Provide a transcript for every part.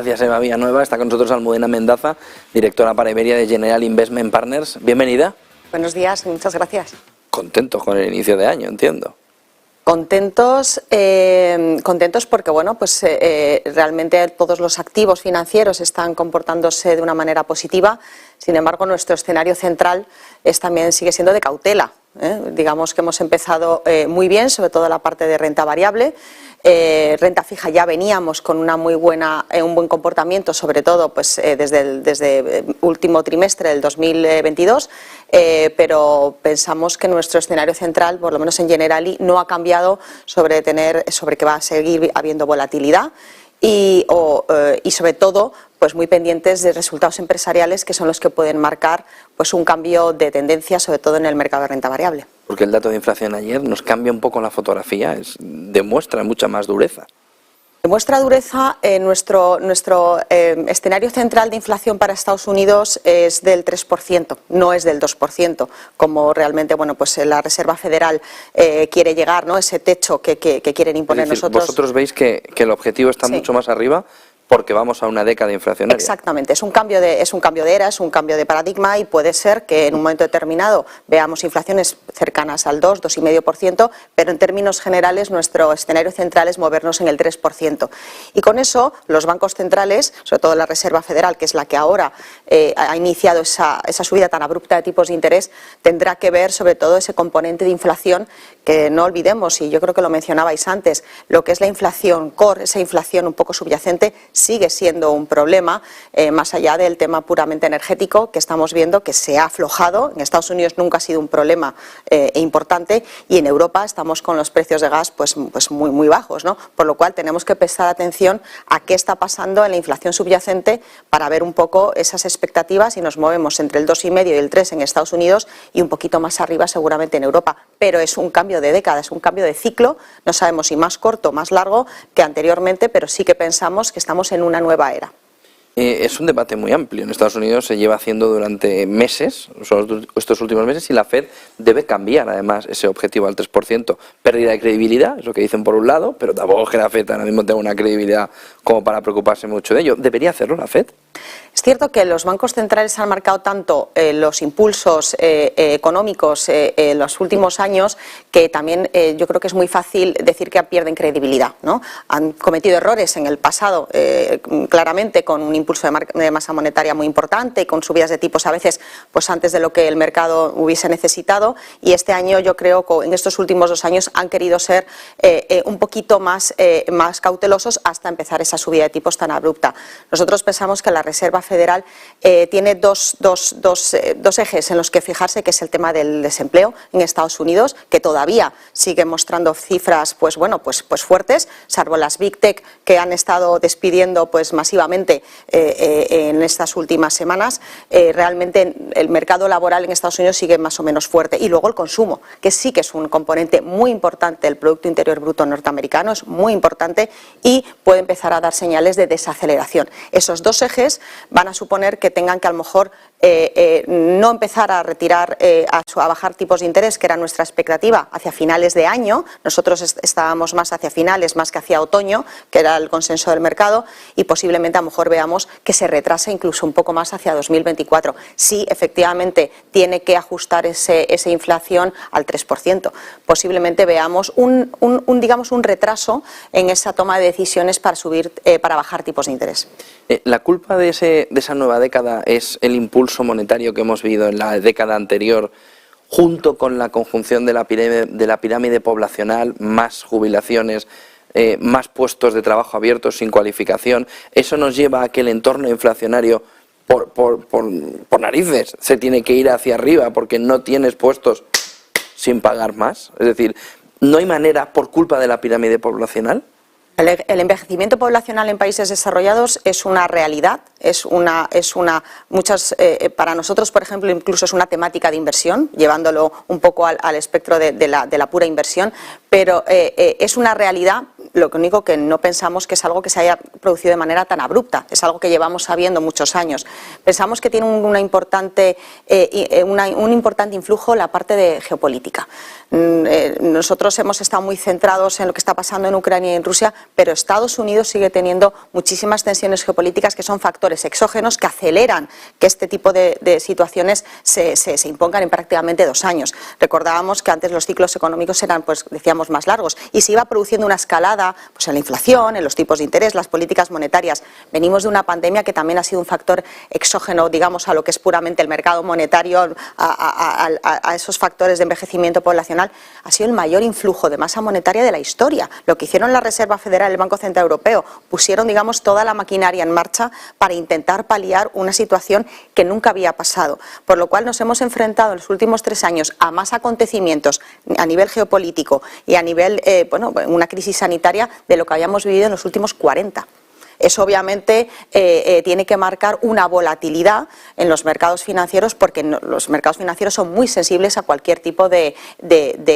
Gracias, Eva Villanueva. Está con nosotros Almudena Mendaza, directora para Iberia de General Investment Partners. Bienvenida. Buenos días, muchas gracias. Contentos con el inicio de año, entiendo. Contentos porque bueno, pues realmente todos los activos financieros están comportándose de una manera positiva. Sin embargo, nuestro escenario central también sigue siendo de cautela. Digamos que hemos empezado muy bien, sobre todo la parte de renta variable. Renta fija ya veníamos con una un buen comportamiento, sobre todo pues desde el último trimestre del 2022, pero pensamos que nuestro escenario central, por lo menos en Generali, no ha cambiado sobre que va a seguir habiendo volatilidad y sobre todo pues muy pendientes de resultados empresariales, que son los que pueden marcar pues un cambio de tendencia, sobre todo en el mercado de renta variable. Porque el dato de inflación ayer nos cambia un poco la fotografía, demuestra mucha más dureza. Demuestra dureza. Nuestro escenario central de inflación para Estados Unidos es del 3%, no es del 2%, como realmente bueno, pues la Reserva Federal quiere llegar, ¿no? Ese techo que quieren imponer. Es decir, nosotros. Vosotros veis que el objetivo está mucho más arriba, porque vamos a una década inflacionaria. Exactamente, es un cambio de era, es un cambio de paradigma, y puede ser que en un momento determinado veamos inflaciones cercanas al 2,5%, pero en términos generales nuestro escenario central es movernos en el 3%. Y con eso los bancos centrales, sobre todo la Reserva Federal, que es la que ahora ha iniciado esa subida tan abrupta de tipos de interés, tendrá que ver sobre todo ese componente de inflación, que no olvidemos, y yo creo que lo mencionabais antes, lo que es la inflación core, esa inflación un poco subyacente, sigue siendo un problema, más allá del tema puramente energético, que estamos viendo que se ha aflojado. En Estados Unidos nunca ha sido un problema importante, y en Europa estamos con los precios de gas pues muy bajos, ¿no? Por lo cual tenemos que prestar atención a qué está pasando en la inflación subyacente para ver un poco esas expectativas, y nos movemos entre el 2,5 y el 3 en Estados Unidos y un poquito más arriba seguramente en Europa. Pero es un cambio de década, es un cambio de ciclo, no sabemos si más corto o más largo que anteriormente, pero sí que pensamos que estamos en una nueva era. Es un debate muy amplio. En Estados Unidos se lleva haciendo durante meses, estos últimos meses, y la Fed debe cambiar además ese objetivo al 3%. Pérdida de credibilidad, es lo que dicen por un lado, pero tampoco es que la Fed ahora mismo tenga una credibilidad como para preocuparse mucho de ello. ¿Debería hacerlo la Fed? Es cierto que los bancos centrales han marcado tanto los impulsos económicos en los últimos años, que también yo creo que es muy fácil decir que pierden credibilidad, ¿no? Han cometido errores en el pasado, claramente, con un impulso de masa monetaria muy importante, con subidas de tipos a veces pues antes de lo que el mercado hubiese necesitado, y este año yo creo que en estos últimos 2 años han querido ser un poquito más cautelosos hasta empezar esa subida de tipos tan abrupta. Nosotros pensamos que la Reserva Federal tiene dos ejes en los que fijarse, que es el tema del desempleo en Estados Unidos, que todavía sigue mostrando cifras pues fuertes, salvo las Big Tech, que han estado despidiendo pues masivamente en estas últimas semanas. Realmente el mercado laboral en Estados Unidos sigue más o menos fuerte, y luego el consumo, que sí que es un componente muy importante del Producto Interior Bruto norteamericano, es muy importante y puede empezar a dar señales de desaceleración. Esos dos ejes van a suponer que tengan que a lo mejor no empezar a retirar, a bajar tipos de interés, que era nuestra expectativa, hacia finales de año. Nosotros estábamos más hacia finales, más que hacia otoño, que era el consenso del mercado, y posiblemente a lo mejor veamos que se retrasa incluso un poco más hacia 2024. Sí, efectivamente, tiene que ajustar esa inflación al 3%. Posiblemente veamos digamos un retraso en esa toma de decisiones para bajar tipos de interés. ¿La culpa de esa nueva década es el impulso monetario que hemos vivido en la década anterior, junto con la conjunción de la pirámide poblacional, más jubilaciones, más puestos de trabajo abiertos sin cualificación? ¿Eso nos lleva a que el entorno inflacionario, por narices, se tiene que ir hacia arriba porque no tienes puestos sin pagar más? Es decir, ¿no hay manera por culpa de la pirámide poblacional? El envejecimiento poblacional en países desarrollados es una realidad, para nosotros, por ejemplo, incluso es una temática de inversión, llevándolo un poco al espectro de la pura inversión, pero es una realidad lo único que no pensamos que es algo que se haya producido de manera tan abrupta, es algo que llevamos sabiendo muchos años. Pensamos que tiene un importante influjo la parte de geopolítica. Nosotros hemos estado muy centrados en lo que está pasando en Ucrania y en Rusia, pero Estados Unidos sigue teniendo muchísimas tensiones geopolíticas que son factores exógenos que aceleran que este tipo de situaciones se impongan en prácticamente 2 años. Recordábamos que antes los ciclos económicos eran, pues decíamos, más largos y se iba produciendo una escalada pues, en la inflación, en los tipos de interés, las políticas monetarias. Venimos de una pandemia que también ha sido un factor exógeno, digamos, a lo que es puramente el mercado monetario, a esos factores de envejecimiento poblacional. Ha sido el mayor influjo de masa monetaria de la historia. Lo que hicieron la Reserva Federal y el Banco Central Europeo, pusieron, digamos, toda la maquinaria en marcha para intentar paliar una situación que nunca había pasado. Por lo cual nos hemos enfrentado en los últimos 3 años a más acontecimientos a nivel geopolítico y a nivel, una crisis sanitaria de lo que habíamos vivido en los últimos 40. Eso obviamente tiene que marcar una volatilidad en los mercados financieros porque los mercados financieros son muy sensibles a cualquier tipo de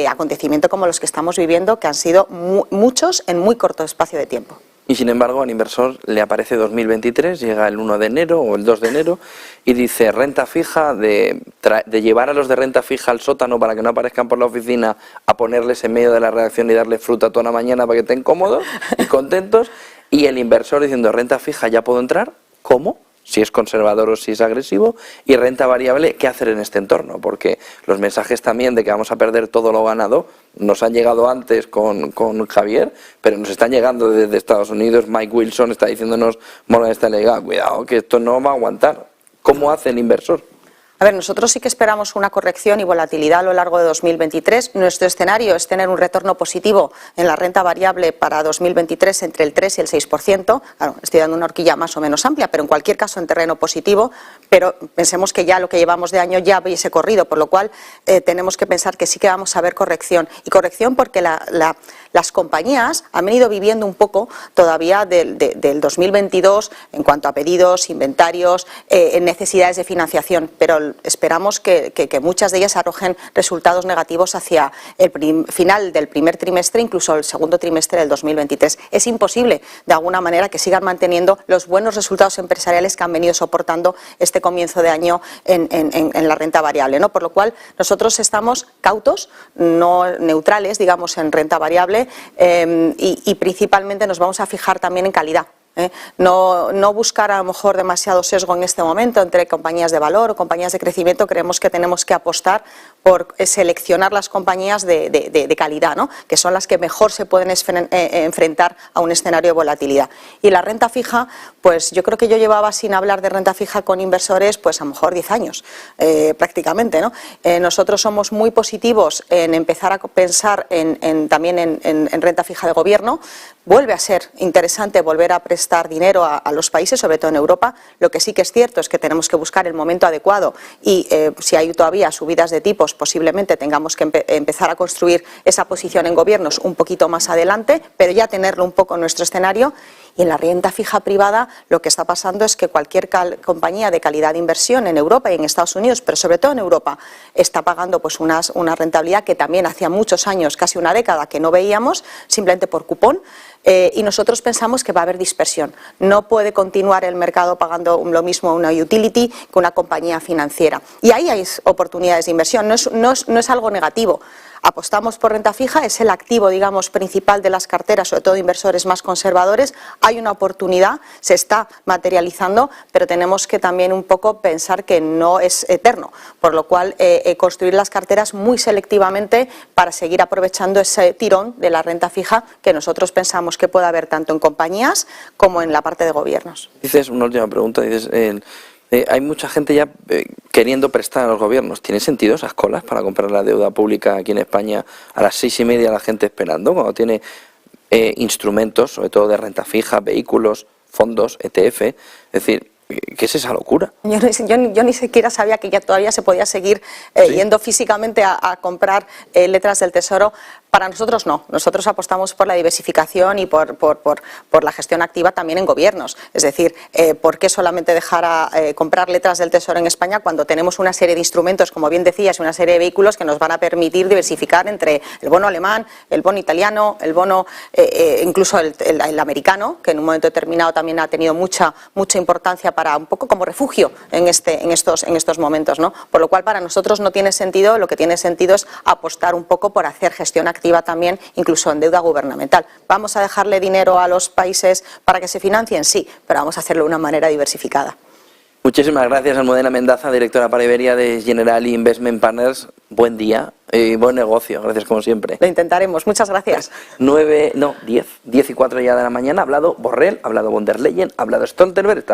acontecimiento como los que estamos viviendo, que han sido muchos en muy corto espacio de tiempo. Y sin embargo al inversor le aparece 2023, llega el 1 de enero o el 2 de enero y dice renta fija, de llevar a los de renta fija al sótano para que no aparezcan por la oficina, a ponerles en medio de la redacción y darles fruta toda la mañana para que estén cómodos y contentos, y el inversor diciendo renta fija ya puedo entrar, ¿cómo? Si es conservador o si es agresivo, y renta variable, ¿qué hacer en este entorno? Porque los mensajes también de que vamos a perder todo lo ganado nos han llegado antes con Javier, pero nos están llegando desde Estados Unidos. Mike Wilson está diciéndonos, mola esta liga, cuidado que esto no va a aguantar. ¿Cómo hace el inversor? A ver, nosotros sí que esperamos una corrección y volatilidad a lo largo de 2023. Nuestro escenario es tener un retorno positivo en la renta variable para 2023 entre el 3 y el 6%. Claro, estoy dando una horquilla más o menos amplia, pero en cualquier caso en terreno positivo. Pero pensemos que ya lo que llevamos de año ya hubiese corrido, por lo cual tenemos que pensar que sí que vamos a ver corrección. Y corrección porque las compañías han venido viviendo un poco todavía del 2022 en cuanto a pedidos, inventarios, necesidades de financiación, pero esperamos que muchas de ellas arrojen resultados negativos hacia el final del primer trimestre, incluso el segundo trimestre del 2023. Es imposible, de alguna manera, que sigan manteniendo los buenos resultados empresariales que han venido soportando este comienzo de año en la renta variable, ¿no? Por lo cual, nosotros estamos cautos, no neutrales, digamos, en renta variable y principalmente nos vamos a fijar también en calidad. No buscar a lo mejor demasiado sesgo en este momento entre compañías de valor o compañías de crecimiento. Creemos que tenemos que apostar por seleccionar las compañías de calidad, ¿no? Que son las que mejor se pueden enfrentar a un escenario de volatilidad. Y la renta fija, pues yo creo que yo llevaba sin hablar de renta fija con inversores pues a lo mejor 10 años prácticamente, ¿no? Nosotros somos muy positivos en empezar a pensar también en renta fija de gobierno. Vuelve a ser interesante volver a prestar dinero a los países, sobre todo en Europa. Lo que sí que es cierto es que tenemos que buscar el momento adecuado y si hay todavía subidas de tipos, posiblemente tengamos que empezar a construir esa posición en gobiernos un poquito más adelante, pero ya tenerlo un poco en nuestro escenario. Y en la renta fija privada lo que está pasando es que cualquier compañía de calidad de inversión en Europa y en Estados Unidos, pero sobre todo en Europa, está pagando pues una rentabilidad que también hacía muchos años, casi una década, que no veíamos, simplemente por cupón. Y nosotros pensamos que va a haber dispersión. No puede continuar el mercado pagando lo mismo una utility que una compañía financiera. Y ahí hay oportunidades de inversión, no es algo negativo. Apostamos por renta fija, es el activo, digamos, principal de las carteras, sobre todo inversores más conservadores. Hay una oportunidad, se está materializando, pero tenemos que también un poco pensar que no es eterno, por lo cual construir las carteras muy selectivamente para seguir aprovechando ese tirón de la renta fija que nosotros pensamos que puede haber tanto en compañías como en la parte de gobiernos. Dices, una última pregunta, dices... hay mucha gente ya queriendo prestar a los gobiernos. ¿Tiene sentido esas colas para comprar la deuda pública aquí en España a las 6:30 la gente esperando, cuando tiene instrumentos, sobre todo de renta fija, vehículos, fondos, ETF? Es decir, ¿Qué es esa locura? Yo ni siquiera sabía que ya todavía se podía seguir yendo físicamente a comprar letras del Tesoro. Para nosotros no. Nosotros apostamos por la diversificación y por la gestión activa también en gobiernos. Es decir, ¿por qué solamente dejar comprar letras del Tesoro en España cuando tenemos una serie de instrumentos, como bien decías, una serie de vehículos que nos van a permitir diversificar entre el bono alemán, el bono italiano, el bono incluso el americano, que en un momento determinado también ha tenido mucha importancia para un poco como refugio en estos momentos, ¿no? Por lo cual para nosotros no tiene sentido, lo que tiene sentido es apostar un poco por hacer gestión activa también, incluso en deuda gubernamental. ¿Vamos a dejarle dinero a los países para que se financien? Sí, pero vamos a hacerlo de una manera diversificada. Muchísimas gracias, Almudena Mendaza, directora para Iberia de Generali Investment Partners. Buen día y buen negocio. Gracias como siempre. Lo intentaremos. Muchas gracias. 10 y 4 ya de la mañana. Ha hablado Borrell, ha hablado von der Leyen, ha hablado Stoltenberg.